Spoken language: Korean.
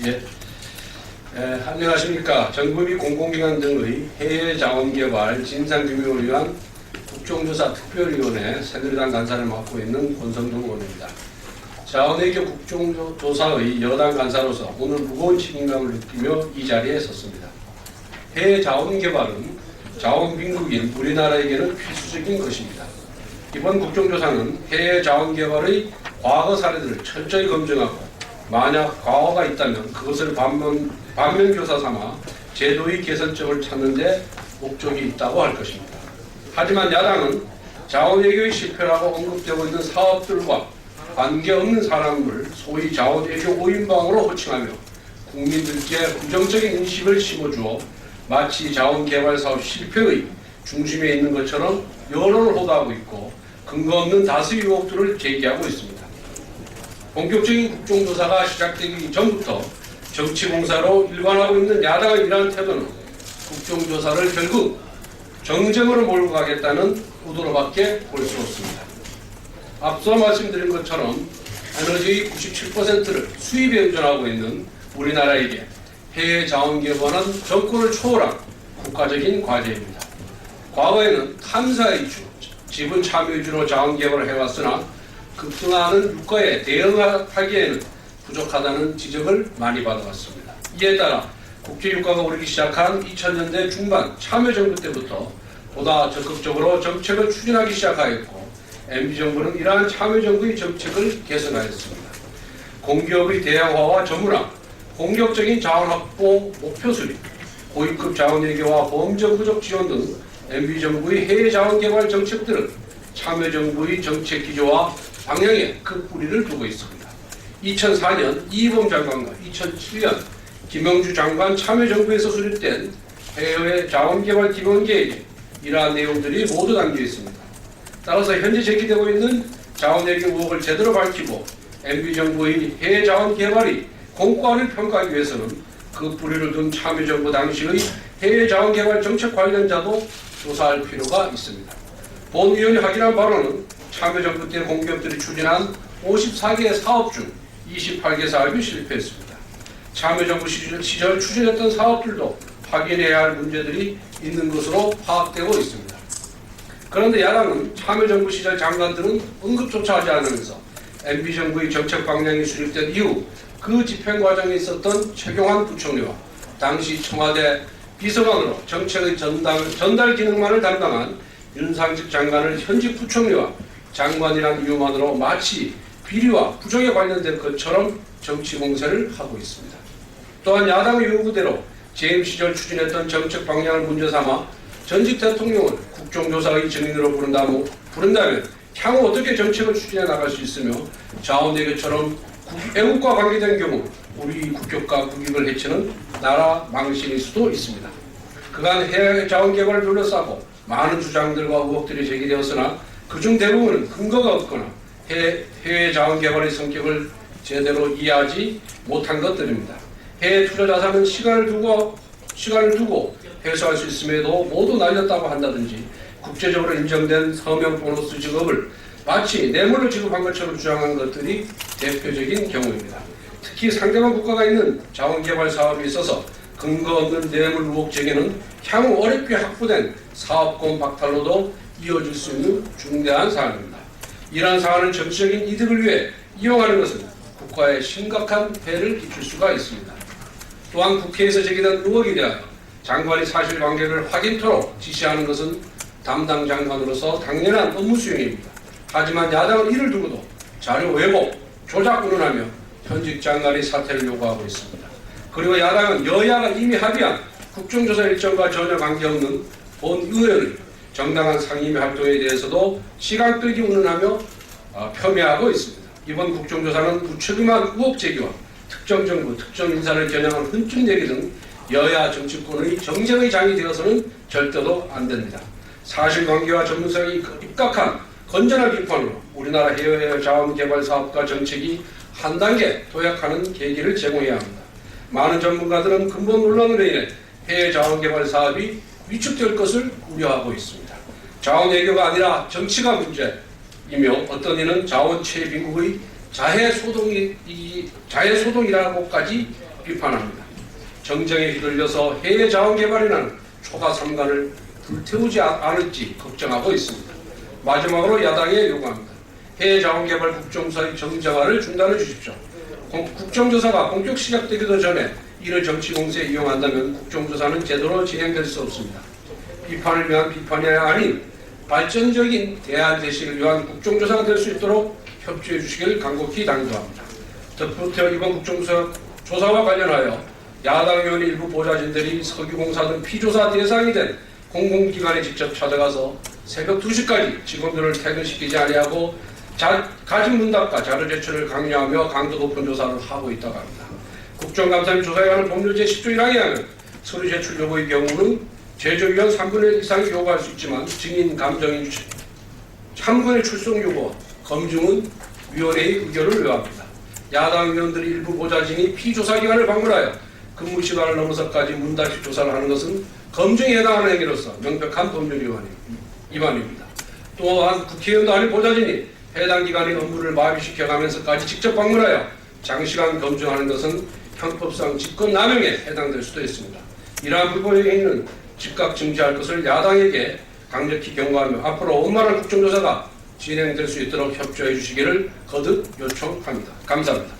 예. 안녕하십니까. 정부 및 공공기관 등의 해외 자원개발 진상규명을 위한 국정조사 특별위원회 새누리당 간사를 맡고 있는 권성동 의원입니다. 자원외교 국정조사의 여당 간사로서 오늘 무거운 책임감을 느끼며 이 자리에 섰습니다. 해외 자원개발은 자원 빈국인 우리나라에게는 필수적인 것입니다. 이번 국정조사는 해외 자원개발의 과거 사례들을 철저히 검증하고 만약 과오가 있다면 그것을 반면교사 삼아 제도의 개선점을 찾는 데 목적이 있다고 할 것입니다. 하지만 야당은 자원외교의 실패라고 언급되고 있는 사업들과 관계없는 사람을 소위 자원외교 5인방으로 호칭하며 국민들께 부정적인 인식을 심어주어 마치 자원개발 사업 실패의 중심에 있는 것처럼 여론을 호도하고 있고 근거 없는 다수의 의혹들을 제기하고 있습니다. 본격적인 국정조사가 시작되기 전부터 정치공사로 일관하고 있는 야당의 이러한 태도는 국정조사를 결국 정쟁으로 몰고 가겠다는 의도로밖에 볼 수 없습니다. 앞서 말씀드린 것처럼 에너지의 97%를 수입에 의존하고 있는 우리나라에게 해외 자원개발은 정권을 초월한 국가적인 과제입니다. 과거에는 탐사의 주, 지분 참여 위주로 자원개발을 해왔으나 급증하는 유가에 대응하기에는 부족하다는 지적을 많이 받아왔습니다. 이에 따라 국제유가가 오르기 시작한 2000년대 중반 참여정부 때부터 보다 적극적으로 정책을 추진하기 시작하였고 MB정부는 이러한 참여정부의 정책을 개선하였습니다. 공기업의 대형화와 전문화, 공격적인 자원확보 목표 수립, 고위급 자원외교와 범정부적 지원 등 MB정부의 해외 자원개발 정책들은 참여정부의 정책 기조와 방향에 큰 뿌리를 두고 있습니다. 2004년 이희범 장관과 2007년 김영주 장관 참여정부에서 수립된 해외 자원개발 기본계획에 이러한 내용들이 모두 담겨 있습니다. 따라서 현재 제기되고 있는 자원외교 의혹을 제대로 밝히고 MB정부의 해외 자원개발이 공과를 평가하기 위해서는 그 뿌리를 둔 참여정부 당시의 해외 자원개발 정책 관련자도 조사할 필요가 있습니다. 본 의원이 확인한 바로는 참여정부 때 공기업들이 추진한 54개 사업 중 28개 사업이 실패했습니다. 참여정부 시절 추진했던 사업들도 확인해야 할 문제들이 있는 것으로 파악되고 있습니다. 그런데 야당은 참여정부 시절 장관들은 언급조차 하지 않으면서 MB정부의 정책 방향이 수립된 이후 그 집행 과정에 있었던 최경환 부총리와 당시 청와대 비서관으로 정책의 전달 기능만을 담당한 윤상직 장관을 현직 부총리와 장관이란 이유만으로 마치 비리와 부정에 관련된 것처럼 정치 공세를 하고 있습니다. 또한 야당의 요구대로 재임 시절 추진했던 정책 방향을 문제 삼아 전직 대통령을 국정조사의 증인으로 부른다면 향후 어떻게 정책을 추진해 나갈 수 있으며 자원외교처럼 애국과 관계된 경우 우리 국격과 국익을 해치는 나라 망신일 수도 있습니다. 그간 해외 자원개발을 둘러싸고 많은 주장들과 의혹들이 제기되었으나 그중 대부분은 근거가 없거나 해외 자원개발의 성격을 제대로 이해하지 못한 것들입니다. 해외 투자 자산은 시간을 두고 회수할 수 있음에도 모두 날렸다고 한다든지 국제적으로 인정된 서명 보너스 지급을 마치 뇌물을 지급한 것처럼 주장한 것들이 대표적인 경우입니다. 특히 상대방 국가가 있는 자원개발 사업에 있어서 근거 없는 뇌물 의혹 제기는 향후 어렵게 확보된 사업권 박탈로도 이어질 수 있는 중대한 사안입니다. 이러한 사안을 정치적인 이득을 위해 이용하는 것은 국가에 심각한 폐해를 끼칠 수가 있습니다. 또한 국회에서 제기된 의혹에 대하여 장관이 사실관계를 확인토록 지시하는 것은 담당 장관으로서 당연한 업무 수행입니다. 하지만 야당은 이를 두고도 자료 왜곡, 조작 운운하며 현직 장관의 사퇴를 요구하고 있습니다. 그리고 야당은 여야가 이미 합의한 국정조사 일정과 전혀 관계없는 본 의원의 정당한 상임위 활동에 대해서도 시간 끌기 운운하며 폄훼하고 있습니다. 이번 국정조사는 무책임한 의혹 제기와 특정 정부, 특정 인사를 겨냥한 흔적 내기 등 여야 정치권의 정쟁의 장이 되어서는 절대로 안 됩니다. 사실관계와 전문성이 입각한 건전한 비판으로 우리나라 해외 자원개발 사업과 정책이 한 단계 도약하는 계기를 제공해야 합니다. 많은 전문가들은 근본 논란으로 인해 해외 자원개발 사업이 위축될 것을 우려하고 있습니다. 자원외교가 아니라 정치가 문제이며 어떤 이는 자원체 빈국의 자해소동이라고까지 비판합니다. 정쟁에 휘둘려서 해외 자원 개발이라는 초가 삼관을 불태우지 않을지 걱정하고 있습니다. 마지막으로 야당에 요구합니다. 해외 자원 개발 국정조사의 정쟁화를 중단해 주십시오. 국정조사가 본격 시작되기도 전에 이를 정치 공세에 이용한다면 국정조사는 제대로 진행될 수 없습니다. 비판을 위한 비판이 아닌 발전적인 대안 제시를 위한 국정조사가 될 수 있도록 협조해 주시길 간곡히 당부합니다. 덧붙여 이번 국정조사와 관련하여 야당 의원 일부 보좌진들이 석유공사 등 피조사 대상이 된 공공기관에 직접 찾아가서 새벽 2시까지 직원들을 퇴근시키지 아니하고 가진 문답과 자료 제출을 강요하며 강도 높은 조사를 하고 있다고 합니다. 국정감사님 조사에 관한 법률 제10조 1항에 하면 서류 제출 여부의 경우는 제조위원 3분의 1 이상이 요구할 수 있지만 증인, 감정인, 참고인의 출석 요구, 검증은 위원회의 의결을 요합니다. 야당 의원들이 일부 보좌진이 피조사기관을 방문하여 근무 시간을 넘어서까지 문답식 조사를 하는 것은 검증에 해당하는 행위로서 명백한 법률 위반입니다. 또한 국회의원도 아닌 보좌진이 해당 기관의 업무를 마비시켜가면서까지 직접 방문하여 장시간 검증하는 것은 형법상 직권남용에 해당될 수도 있습니다. 이러한 불법 행위는 즉각 중지할 것을 야당에게 강력히 경고하며 앞으로 원만한 국정조사가 진행될 수 있도록 협조해 주시기를 거듭 요청합니다. 감사합니다.